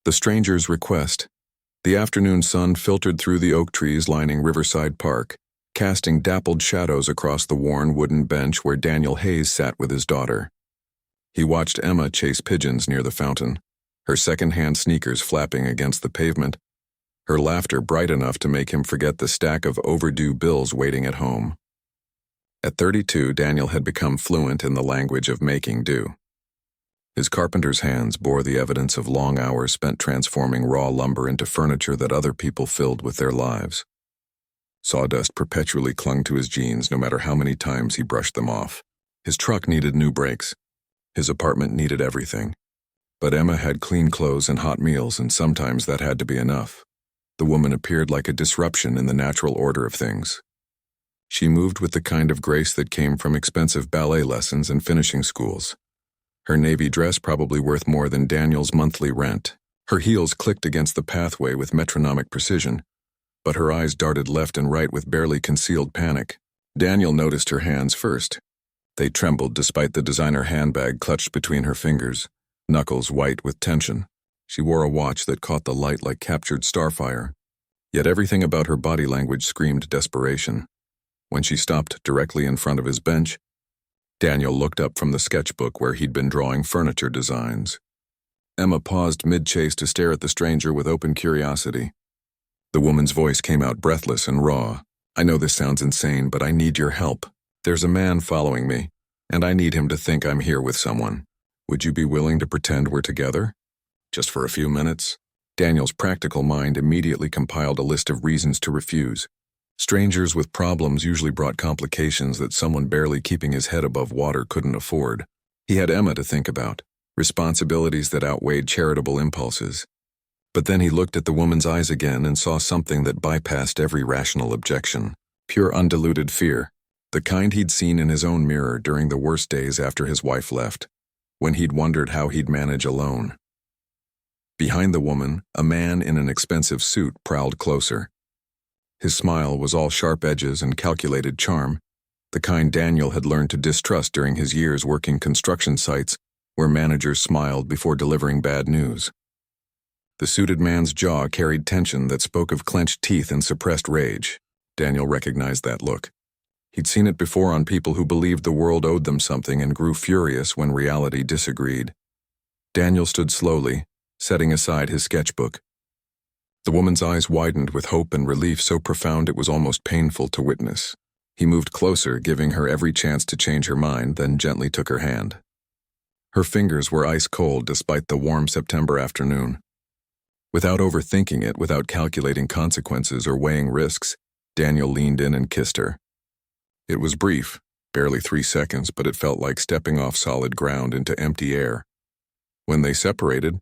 The stranger's request. The afternoon sun filtered through the oak trees lining Riverside Park, casting dappled shadows across the worn wooden bench where Daniel Hayes sat with his daughter. He watched Emma chase pigeons near the fountain, her second-hand sneakers flapping against the pavement, her laughter bright enough to make him forget the stack of overdue bills waiting at home. At 32, Daniel had become fluent in the language of making do. His carpenter's hands bore the evidence of long hours spent transforming raw lumber into furniture that other people filled with their lives. Sawdust perpetually clung to his jeans no matter how many times he brushed them off. His truck needed new brakes. His apartment needed everything. But Emma had clean clothes and hot meals, and sometimes that had to be enough. The woman appeared like a disruption in the natural order of things. She moved with the kind of grace that came from expensive ballet lessons and finishing schools. Her navy dress probably worth more than Daniel's monthly rent. Her heels clicked against the pathway with metronomic precision, but her eyes darted left and right with barely concealed panic. Daniel noticed her hands first. They trembled despite the designer handbag clutched between her fingers, knuckles white with tension. She wore a watch that caught the light like captured starfire. Yet everything about her body language screamed desperation. When she stopped directly in front of his bench, Daniel looked up from the sketchbook where he'd been drawing furniture designs. Emma paused mid-chase to stare at the stranger with open curiosity. The woman's voice came out breathless and raw. "I know this sounds insane, but I need your help. There's a man following me, and I need him to think I'm here with someone. Would you be willing to pretend we're together? Just for a few minutes?" Daniel's practical mind immediately compiled a list of reasons to refuse. Strangers with problems usually brought complications that someone barely keeping his head above water couldn't afford. He had Emma to think about, responsibilities that outweighed charitable impulses. But then he looked at the woman's eyes again and saw something that bypassed every rational objection. Pure undiluted fear, the kind he'd seen in his own mirror during the worst days after his wife left, when he'd wondered how he'd manage alone. Behind the woman, a man in an expensive suit prowled closer. His smile was all sharp edges and calculated charm, the kind Daniel had learned to distrust during his years working construction sites where managers smiled before delivering bad news. The suited man's jaw carried tension that spoke of clenched teeth and suppressed rage. Daniel recognized that look. He'd seen it before on people who believed the world owed them something and grew furious when reality disagreed. Daniel stood slowly, setting aside his sketchbook. The woman's eyes widened with hope and relief so profound it was almost painful to witness. He moved closer, giving her every chance to change her mind, then gently took her hand. Her fingers were ice cold despite the warm September afternoon. Without overthinking it, without calculating consequences or weighing risks, Daniel leaned in and kissed her. It was brief, barely 3 seconds, but it felt like stepping off solid ground into empty air. When they separated,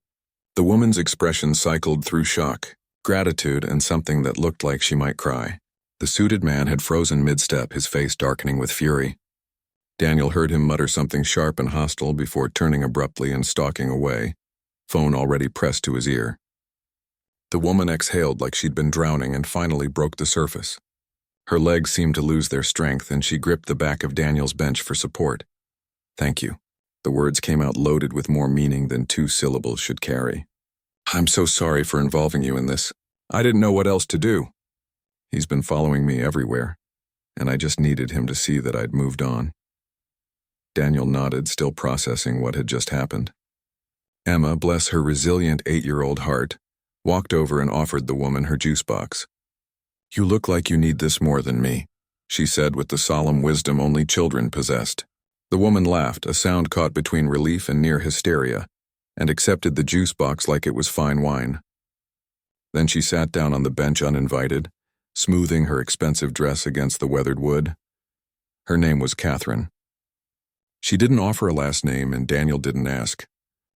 the woman's expression cycled through shock, gratitude, and something that looked like she might cry. The suited man had frozen mid-step, his face darkening with fury. Daniel heard him mutter something sharp and hostile before turning abruptly and stalking away, phone already pressed to his ear. The woman exhaled like she'd been drowning and finally broke the surface. Her legs seemed to lose their strength and she gripped the back of Daniel's bench for support. "Thank you." The words came out loaded with more meaning than 2 syllables should carry. "I'm so sorry for involving you in this. I didn't know what else to do. He's been following me everywhere, and I just needed him to see that I'd moved on." Daniel nodded, still processing what had just happened. Emma, bless her resilient 8-year-old heart, walked over and offered the woman her juice box. "You look like you need this more than me," she said with the solemn wisdom only children possessed. The woman laughed, a sound caught between relief and near hysteria, and accepted the juice box like it was fine wine. Then she sat down on the bench uninvited, smoothing her expensive dress against the weathered wood. Her name was Catherine. She didn't offer a last name, and Daniel didn't ask.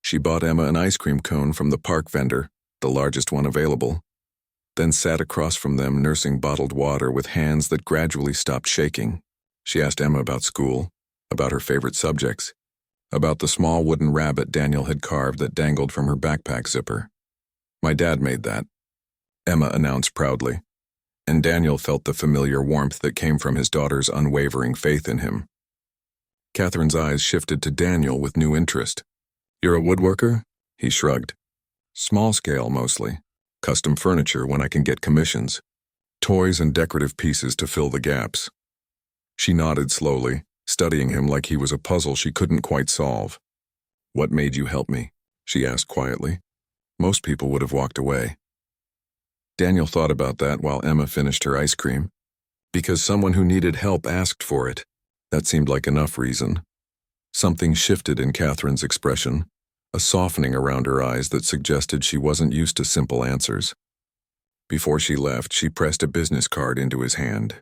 She bought Emma an ice cream cone from the park vendor, the largest one available, then sat across from them nursing bottled water with hands that gradually stopped shaking. She asked Emma about school, about her favorite subjects, about the small wooden rabbit Daniel had carved that dangled from her backpack zipper. "My dad made that," Emma announced proudly, and Daniel felt the familiar warmth that came from his daughter's unwavering faith in him. Catherine's eyes shifted to Daniel with new interest. "You're a woodworker?" He shrugged. Small scale mostly. Custom furniture when I can get commissions. Toys and decorative pieces to fill the gaps. She nodded slowly, studying him like he was a puzzle she couldn't quite solve. What made you help me? She asked quietly. Most people would have walked away. Daniel thought about that while Emma finished her ice cream. Because someone who needed help asked for it. That seemed like enough reason. Something shifted in Catherine's expression, a softening around her eyes that suggested she wasn't used to simple answers. Before she left, she pressed a business card into his hand.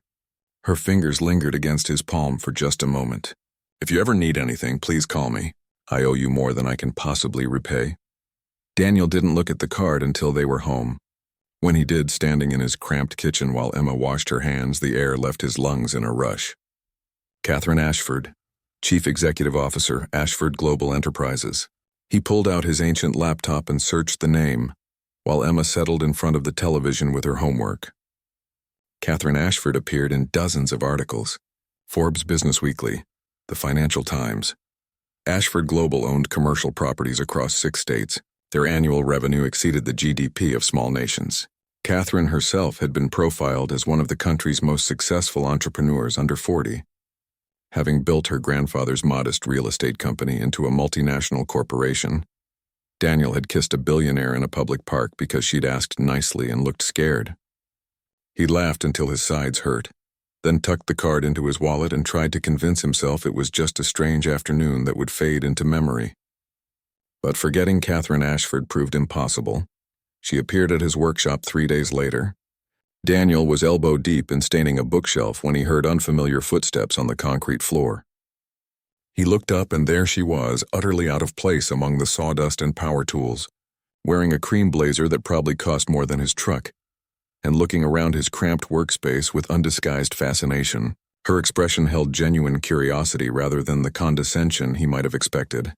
Her fingers lingered against his palm for just a moment. If you ever need anything, please call me. I owe you more than I can possibly repay. Daniel didn't look at the card until they were home. When he did, standing in his cramped kitchen while Emma washed her hands, the air left his lungs in a rush. Catherine Ashford, Chief Executive Officer, Ashford Global Enterprises. He pulled out his ancient laptop and searched the name, while Emma settled in front of the television with her homework. Catherine Ashford appeared in dozens of articles. Forbes Business Weekly, the Financial Times. Ashford Global owned commercial properties across 6 states. Their annual revenue exceeded the GDP of small nations. Catherine herself had been profiled as one of the country's most successful entrepreneurs under 40. Having built her grandfather's modest real estate company into a multinational corporation, Daniel had kissed a billionaire in a public park because she'd asked nicely and looked scared. He laughed until his sides hurt, then tucked the card into his wallet and tried to convince himself it was just a strange afternoon that would fade into memory. But forgetting Catherine Ashford proved impossible. She appeared at his workshop 3 days later. Daniel was elbow-deep in staining a bookshelf when he heard unfamiliar footsteps on the concrete floor. He looked up and there she was, utterly out of place among the sawdust and power tools, wearing a cream blazer that probably cost more than his truck, and looking around his cramped workspace with undisguised fascination. Her expression held genuine curiosity rather than the condescension he might have expected.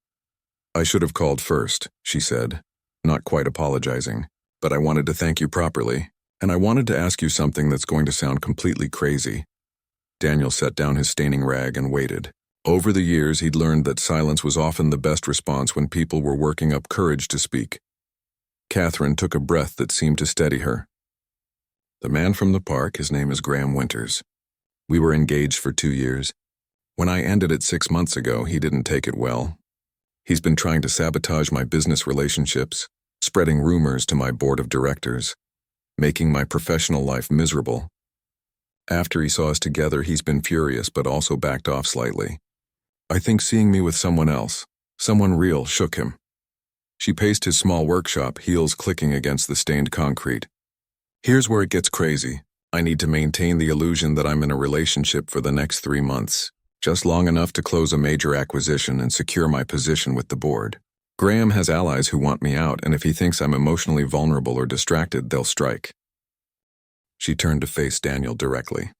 I should have called first, she said, not quite apologizing, but I wanted to thank you properly, and I wanted to ask you something that's going to sound completely crazy. Daniel set down his staining rag and waited. Over the years, he'd learned that silence was often the best response when people were working up courage to speak. Catherine took a breath that seemed to steady her. The man from the park, his name is Graham Winters. We were engaged for 2 years. When I ended it 6 months ago, he didn't take it well. He's been trying to sabotage my business relationships, spreading rumors to my board of directors, making my professional life miserable. After he saw us together, he's been furious but also backed off slightly. I think seeing me with someone else, someone real, shook him. She paced his small workshop, heels clicking against the stained concrete. Here's where it gets crazy. I need to maintain the illusion that I'm in a relationship for the next 3 months, just long enough to close a major acquisition and secure my position with the board. Graham has allies who want me out, and if he thinks I'm emotionally vulnerable or distracted, they'll strike. She turned to face Daniel directly.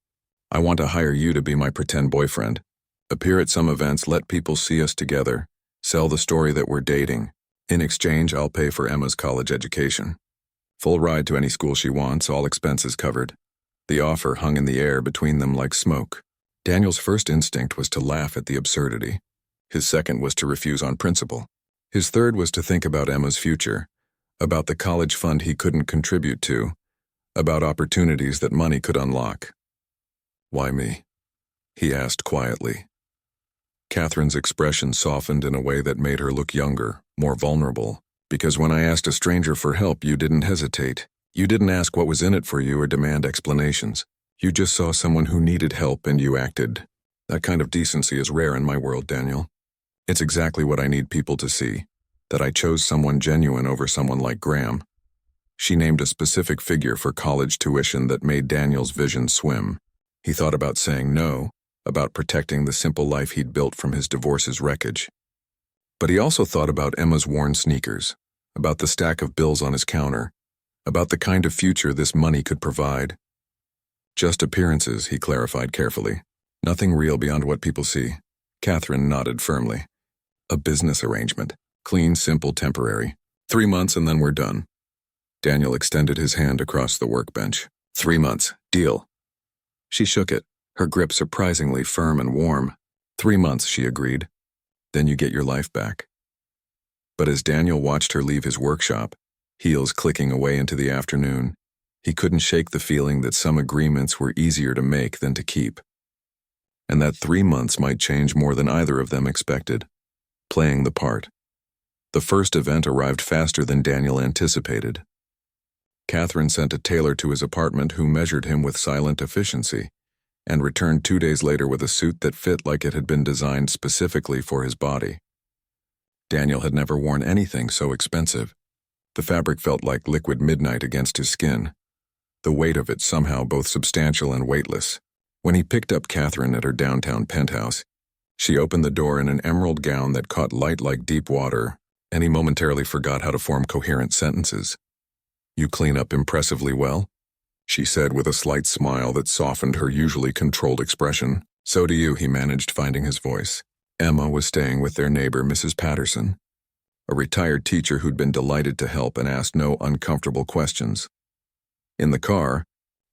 I want to hire you to be my pretend boyfriend. Appear at some events, let people see us together, sell the story that we're dating. In exchange, I'll pay for Emma's college education. Full ride to any school she wants, all expenses covered. The offer hung in the air between them like smoke. Daniel's first instinct was to laugh at the absurdity. His second was to refuse on principle. His third was to think about Emma's future, about the college fund he couldn't contribute to, about opportunities that money could unlock. Why me? He asked quietly. Catherine's expression softened in a way that made her look younger, more vulnerable. Because when I asked a stranger for help, you didn't hesitate. You didn't ask what was in it for you or demand explanations. You just saw someone who needed help and you acted. That kind of decency is rare in my world, Daniel. It's exactly what I need people to see, that I chose someone genuine over someone like Graham. She named a specific figure for college tuition that made Daniel's vision swim. He thought about saying no, about protecting the simple life he'd built from his divorce's wreckage. But he also thought about Emma's worn sneakers, about the stack of bills on his counter, about the kind of future this money could provide. Just appearances, he clarified carefully. Nothing real beyond what people see. Catherine nodded firmly. A business arrangement. Clean, simple, temporary. 3 months and then we're done. Daniel extended his hand across the workbench. 3 months. Deal. She shook it, her grip surprisingly firm and warm. 3 months, she agreed. Then you get your life back. But as Daniel watched her leave his workshop, heels clicking away into the afternoon. He couldn't shake the feeling that some agreements were easier to make than to keep, and that 3 months might change more than either of them expected. Playing the part. The first event arrived faster than Daniel anticipated. Catherine sent a tailor to his apartment who measured him with silent efficiency, and returned 2 days later with a suit that fit like it had been designed specifically for his body. Daniel had never worn anything so expensive. The fabric felt like liquid midnight against his skin, the weight of it somehow both substantial and weightless. When he picked up Catherine at her downtown penthouse, she opened the door in an emerald gown that caught light like deep water, and he momentarily forgot how to form coherent sentences. "You clean up impressively well," she said with a slight smile that softened her usually controlled expression. "So do you," he managed, finding his voice. Emma was staying with their neighbor, Mrs. Patterson, a retired teacher who'd been delighted to help and asked no uncomfortable questions. In the car,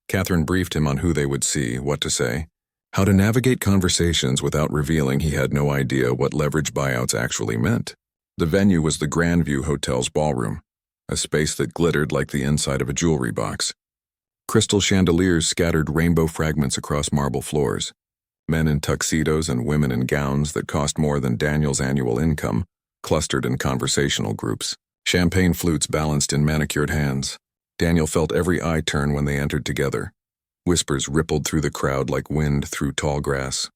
Catherine briefed him on who they would see, what to say, how to navigate conversations without revealing he had no idea what leverage buyouts actually meant. The venue was the Grandview Hotel's ballroom, a space that glittered like the inside of a jewelry box. Crystal chandeliers scattered rainbow fragments across marble floors. Men in tuxedos and women in gowns that cost more than Daniel's annual income clustered in conversational groups. Champagne flutes balanced in manicured hands. Daniel felt every eye turn when they entered together. Whispers rippled through the crowd like wind through tall grass.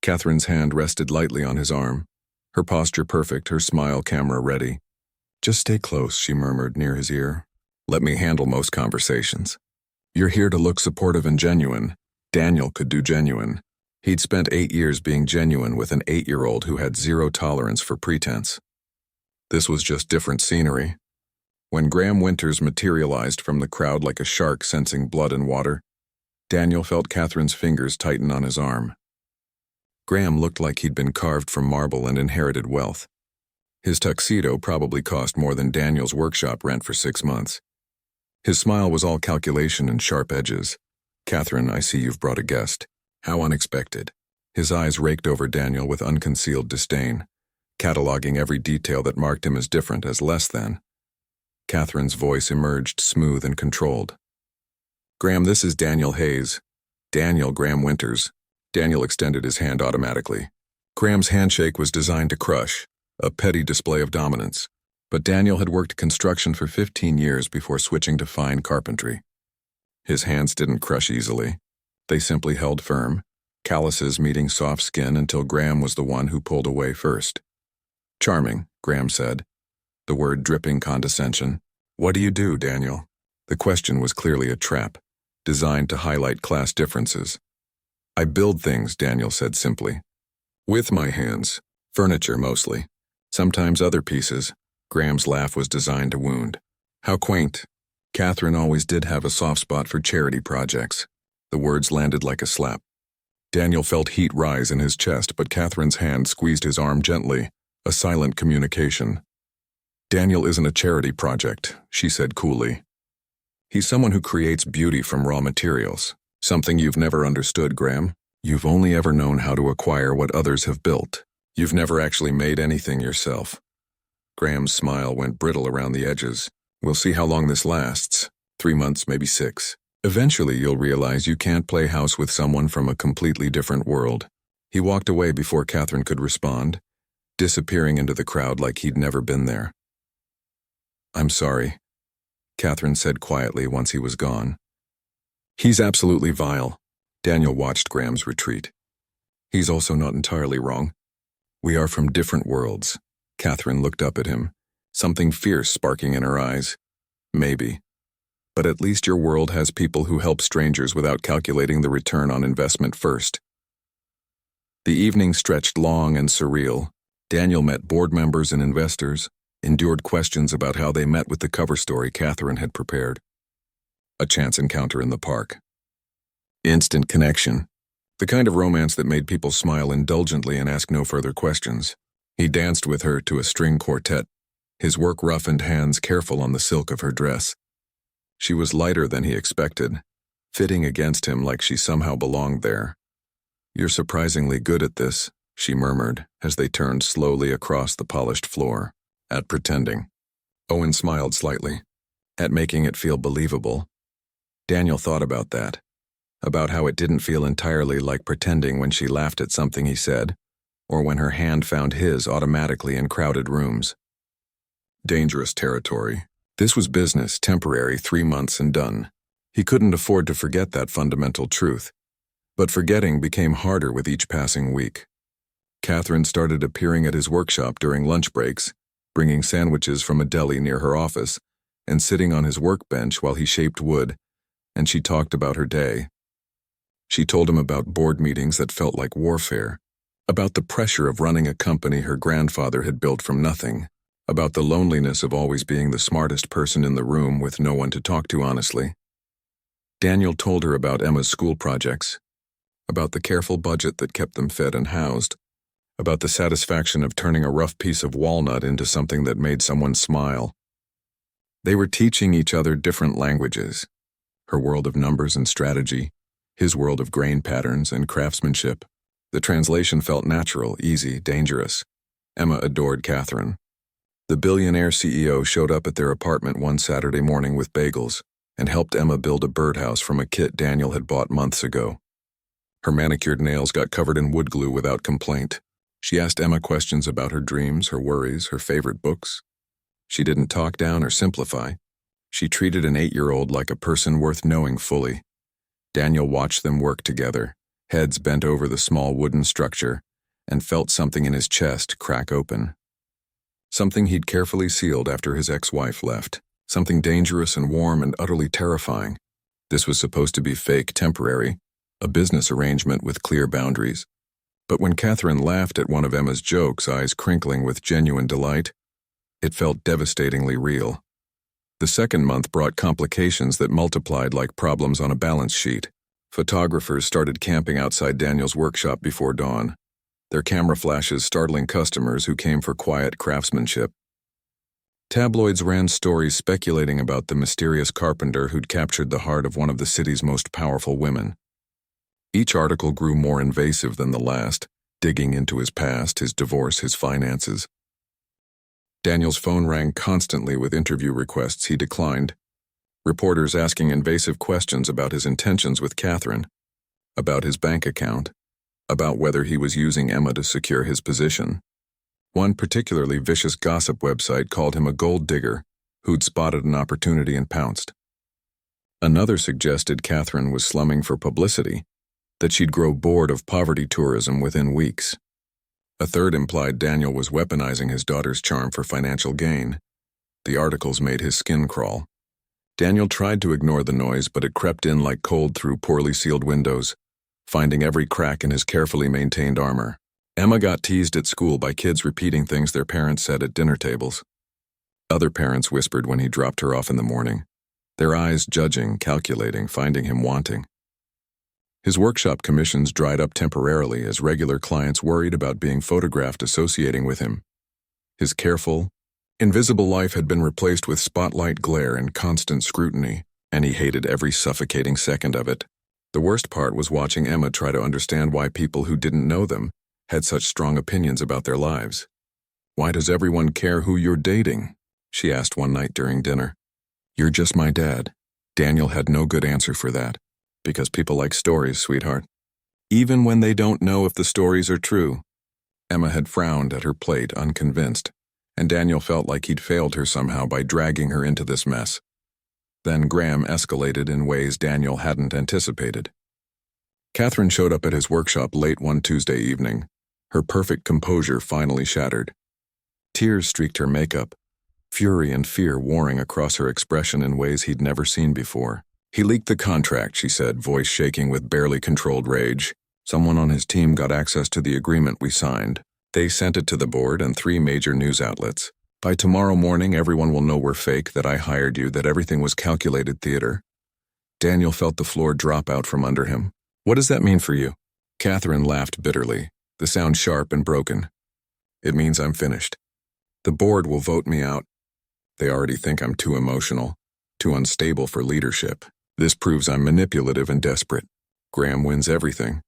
Catherine's hand rested lightly on his arm, her posture perfect, her smile camera ready. "Just stay close," she murmured near his ear. "Let me handle most conversations. You're here to look supportive and genuine." Daniel could do genuine. He'd spent 8 years being genuine with an 8-year-old who had zero tolerance for pretense. This was just different scenery. When Graham Winters materialized from the crowd like a shark sensing blood and water, Daniel felt Catherine's fingers tighten on his arm. Graham looked like he'd been carved from marble and inherited wealth. His tuxedo probably cost more than Daniel's workshop rent for 6 months. His smile was all calculation and sharp edges. "Catherine, I see you've brought a guest. How unexpected." His eyes raked over Daniel with unconcealed disdain, cataloging every detail that marked him as different, as less than. Catherine's voice emerged smooth and controlled. "Graham, this is Daniel Hayes. Daniel Graham Winters." Daniel extended his hand automatically. Graham's handshake was designed to crush, a petty display of dominance. But Daniel had worked construction for 15 years before switching to fine carpentry. His hands didn't crush easily. They simply held firm, calluses meeting soft skin until Graham was the one who pulled away first. "Charming," Graham said, the word dripping condescension. "What do you do, Daniel?" The question was clearly a trap, designed to highlight class differences. "I build things," Daniel said simply. "With my hands. Furniture, mostly. Sometimes other pieces." Graham's laugh was designed to wound. "How quaint." Catherine always did have a soft spot for charity projects. The words landed like a slap. Daniel felt heat rise in his chest, but Catherine's hand squeezed his arm gently, a silent communication. "Daniel isn't a charity project," she said coolly. "He's someone who creates beauty from raw materials. Something you've never understood, Graham. You've only ever known how to acquire what others have built. You've never actually made anything yourself." Graham's smile went brittle around the edges. "We'll see how long this lasts. 3 months, maybe 6. Eventually you'll realize you can't play house with someone from a completely different world." He walked away before Catherine could respond, disappearing into the crowd like he'd never been there. "I'm sorry," Catherine said quietly once he was gone. "He's absolutely vile." Daniel watched Graham's retreat. "He's also not entirely wrong. We are from different worlds." Catherine looked up at him, something fierce sparking in her eyes. "Maybe. But at least your world has people who help strangers without calculating the return on investment first." The evening stretched long and surreal. Daniel met board members and investors, endured questions about how they met with the cover story Catherine had prepared. A chance encounter in the park. Instant connection. The kind of romance that made people smile indulgently and ask no further questions. He danced with her to a string quartet, his work-roughened hands careful on the silk of her dress. She was lighter than he expected, fitting against him like she somehow belonged there. "You're surprisingly good at this," she murmured as they turned slowly across the polished floor. "At pretending." Owen smiled slightly, at making it feel believable. Daniel thought about that, about how it didn't feel entirely like pretending when she laughed at something he said, or when her hand found his automatically in crowded rooms. Dangerous territory. This was business, temporary, 3 months and done. He couldn't afford to forget that fundamental truth. But forgetting became harder with each passing week. Catherine started appearing at his workshop during lunch breaks, bringing sandwiches from a deli near her office, and sitting on his workbench while he shaped wood, and she talked about her day. She told him about board meetings that felt like warfare, about the pressure of running a company her grandfather had built from nothing, about the loneliness of always being the smartest person in the room with no one to talk to honestly. Daniel told her about Emma's school projects, about the careful budget that kept them fed and housed, about the satisfaction of turning a rough piece of walnut into something that made someone smile. They were teaching each other different languages, her world of numbers and strategy, his world of grain patterns and craftsmanship. The translation felt natural, easy, dangerous. Emma adored Catherine. The billionaire CEO showed up at their apartment one Saturday morning with bagels and helped Emma build a birdhouse from a kit Daniel had bought months ago. Her manicured nails got covered in wood glue without complaint. She asked Emma questions about her dreams, her worries, her favorite books. She didn't talk down or simplify. She treated an 8-year-old like a person worth knowing fully. Daniel watched them work together, heads bent over the small wooden structure, and felt something in his chest crack open. Something he'd carefully sealed after his ex-wife left. Something dangerous and warm and utterly terrifying. This was supposed to be fake, temporary, a business arrangement with clear boundaries. But when Catherine laughed at one of Emma's jokes, eyes crinkling with genuine delight, it felt devastatingly real. The second month brought complications that multiplied like problems on a balance sheet. Photographers started camping outside Daniel's workshop before dawn, their camera flashes startling customers who came for quiet craftsmanship. Tabloids ran stories speculating about the mysterious carpenter who'd captured the heart of one of the city's most powerful women. Each article grew more invasive than the last, digging into his past, his divorce, his finances. Daniel's phone rang constantly with interview requests he declined. Reporters asking invasive questions about his intentions with Catherine, about his bank account, about whether he was using Emma to secure his position. One particularly vicious gossip website called him a gold digger who'd spotted an opportunity and pounced. Another suggested Catherine was slumming for publicity, that she'd grow bored of poverty tourism within weeks. A third implied Daniel was weaponizing his daughter's charm for financial gain. The articles made his skin crawl. Daniel tried to ignore the noise, but it crept in like cold through poorly sealed windows, finding every crack in his carefully maintained armor. Emma got teased at school by kids repeating things their parents said at dinner tables. Other parents whispered when he dropped her off in the morning, their eyes judging, calculating, finding him wanting. His workshop commissions dried up temporarily as regular clients worried about being photographed associating with him. His careful, invisible life had been replaced with spotlight glare and constant scrutiny, and he hated every suffocating second of it. The worst part was watching Emma try to understand why people who didn't know them had such strong opinions about their lives. "Why does everyone care who you're dating?" she asked one night during dinner. "You're just my dad." Daniel had no good answer for that. Because people like stories, sweetheart. Even when they don't know if the stories are true. Emma had frowned at her plate, unconvinced, and Daniel felt like he'd failed her somehow by dragging her into this mess. Then Graham escalated in ways Daniel hadn't anticipated. Catherine showed up at his workshop late one Tuesday evening, her perfect composure finally shattered. Tears streaked her makeup, fury and fear warring across her expression in ways he'd never seen before. "He leaked the contract," she said, voice shaking with barely controlled rage. "Someone on his team got access to the agreement we signed. They sent it to the board and 3 major news outlets. By tomorrow morning, everyone will know we're fake, that I hired you, that everything was calculated theater." Daniel felt the floor drop out from under him. "What does that mean for you?" Catherine laughed bitterly, the sound sharp and broken. "It means I'm finished. The board will vote me out. They already think I'm too emotional, too unstable for leadership. This proves I'm manipulative and desperate. Graham wins everything."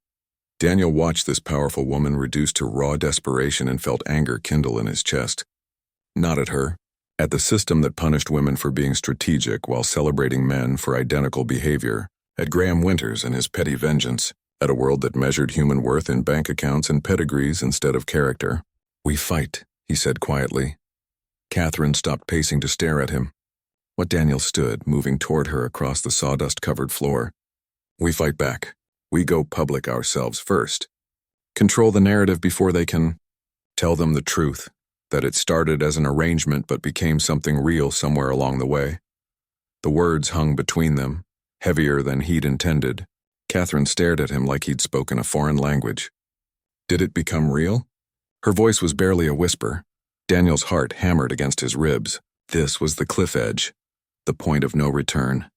Daniel watched this powerful woman reduced to raw desperation and felt anger kindle in his chest. Not at her, At the system that punished women for being strategic while celebrating men for identical behavior, at Graham Winters and his petty vengeance, at a world that measured human worth in bank accounts and pedigrees instead of character. "We fight," he said quietly. Catherine stopped pacing to stare at him. What Daniel stood, moving toward her across the sawdust-covered floor. "We fight back. We go public ourselves first. Control the narrative before they can tell them the truth, that it started as an arrangement but became something real somewhere along the way." The words hung between them, heavier than he'd intended. Catherine stared at him like he'd spoken a foreign language. Did it become real? Her voice was barely a whisper. Daniel's heart hammered against his ribs. This was the cliff edge, the point of no return,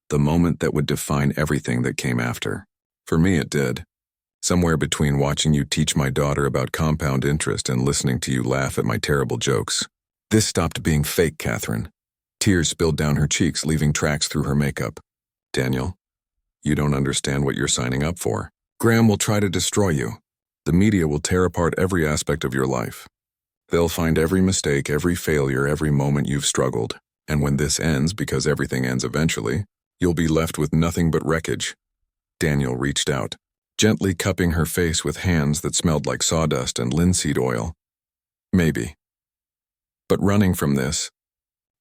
the moment that would define everything that came after. For me, it did. Somewhere between watching you teach my daughter about compound interest and listening to you laugh at my terrible jokes. This stopped being fake, Catherine. Tears spilled down her cheeks, leaving tracks through her makeup. "Daniel, you don't understand what you're signing up for. Graham will try to destroy you. The media will tear apart every aspect of your life. They'll find every mistake, every failure, every moment you've struggled. And when this ends, because everything ends eventually, you'll be left with nothing but wreckage." Daniel reached out, gently cupping her face with hands that smelled like sawdust and linseed oil. "Maybe. But running from this,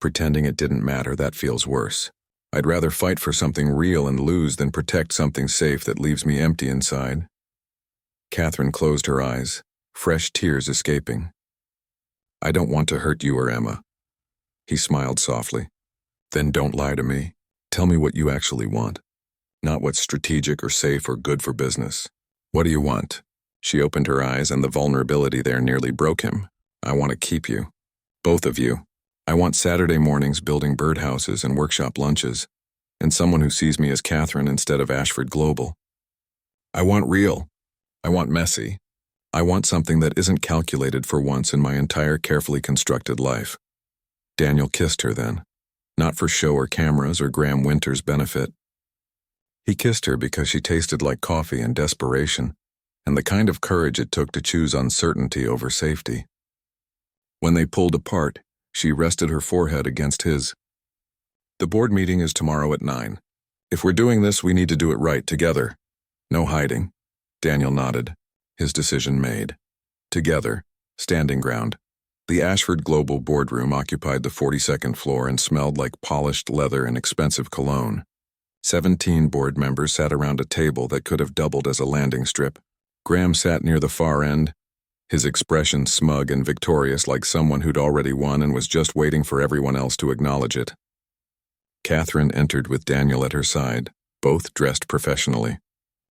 pretending it didn't matter, that feels worse. I'd rather fight for something real and lose than protect something safe that leaves me empty inside." Catherine closed her eyes, fresh tears escaping. "I don't want to hurt you or Emma." He smiled softly. "Then don't lie to me. Tell me what you actually want. Not what's strategic or safe or good for business. What do you want?" She opened her eyes, and the vulnerability there nearly broke him. "I want to keep you. Both of you. I want Saturday mornings building birdhouses and workshop lunches, and someone who sees me as Catherine instead of Ashford Global. I want real. I want messy. I want something that isn't calculated for once in my entire carefully constructed life." Daniel kissed her then, not for show or cameras or Graham Winters' benefit. He kissed her because she tasted like coffee and desperation, and the kind of courage it took to choose uncertainty over safety. When they pulled apart, she rested her forehead against his. "The board meeting is tomorrow at 9. If we're doing this, we need to do it right, together. No hiding." Daniel nodded, his decision made. Together, standing ground. The Ashford Global boardroom occupied the 42nd floor and smelled like polished leather and expensive cologne. 17 board members sat around a table that could have doubled as a landing strip. Graham sat near the far end, his expression smug and victorious, like someone who'd already won and was just waiting for everyone else to acknowledge it. Catherine entered with Daniel at her side, both dressed professionally.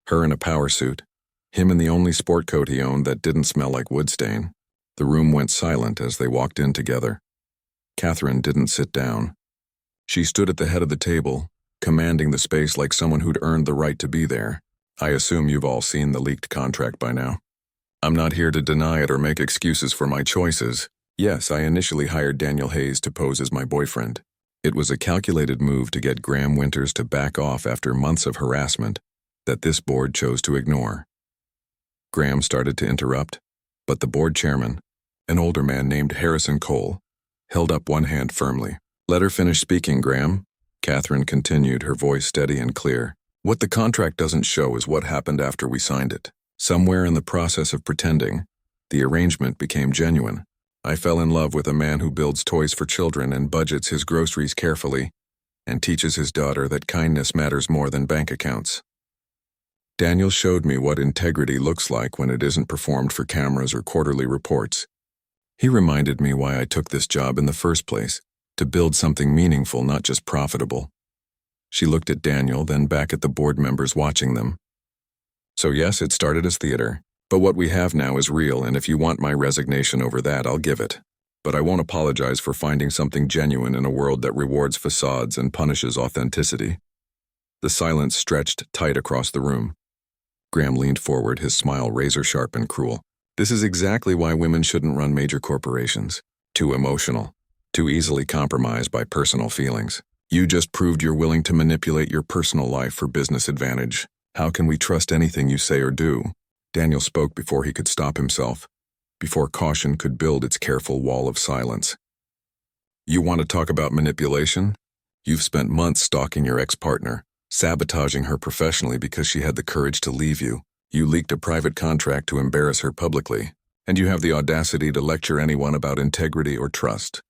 Her in a power suit, him in the only sport coat he owned that didn't smell like wood stain. The room went silent as they walked in together. Catherine didn't sit down. She stood at the head of the table, commanding the space like someone who'd earned the right to be there. "I assume you've all seen the leaked contract by now. I'm not here to deny it or make excuses for my choices. Yes, I initially hired Daniel Hayes to pose as my boyfriend. It was a calculated move to get Graham Winters to back off after months of harassment that this board chose to ignore." Graham started to interrupt, but the board chairman, an older man named Harrison Cole, held up one hand firmly. "Let her finish speaking, Graham." Catherine continued, her voice steady and clear. "What the contract doesn't show is what happened after we signed it. Somewhere in the process of pretending, the arrangement became genuine. I fell in love with a man who builds toys for children and budgets his groceries carefully, and teaches his daughter that kindness matters more than bank accounts. Daniel showed me what integrity looks like when it isn't performed for cameras or quarterly reports. He reminded me why I took this job in the first place, to build something meaningful, not just profitable." She looked at Daniel, then back at the board members watching them. "So yes, it started as theater, but what we have now is real, and if you want my resignation over that, I'll give it. But I won't apologize for finding something genuine in a world that rewards facades and punishes authenticity." The silence stretched tight across the room. Graham leaned forward, his smile razor-sharp and cruel. "This is exactly why women shouldn't run major corporations. Too emotional. Too easily compromised by personal feelings. You just proved you're willing to manipulate your personal life for business advantage. How can we trust anything you say or do?" Daniel spoke before he could stop himself, before caution could build its careful wall of silence. You want to talk about manipulation? You've spent months stalking your ex-partner, sabotaging her professionally because she had the courage to leave you. You leaked a private contract to embarrass her publicly, and you have the audacity to lecture anyone about integrity or trust.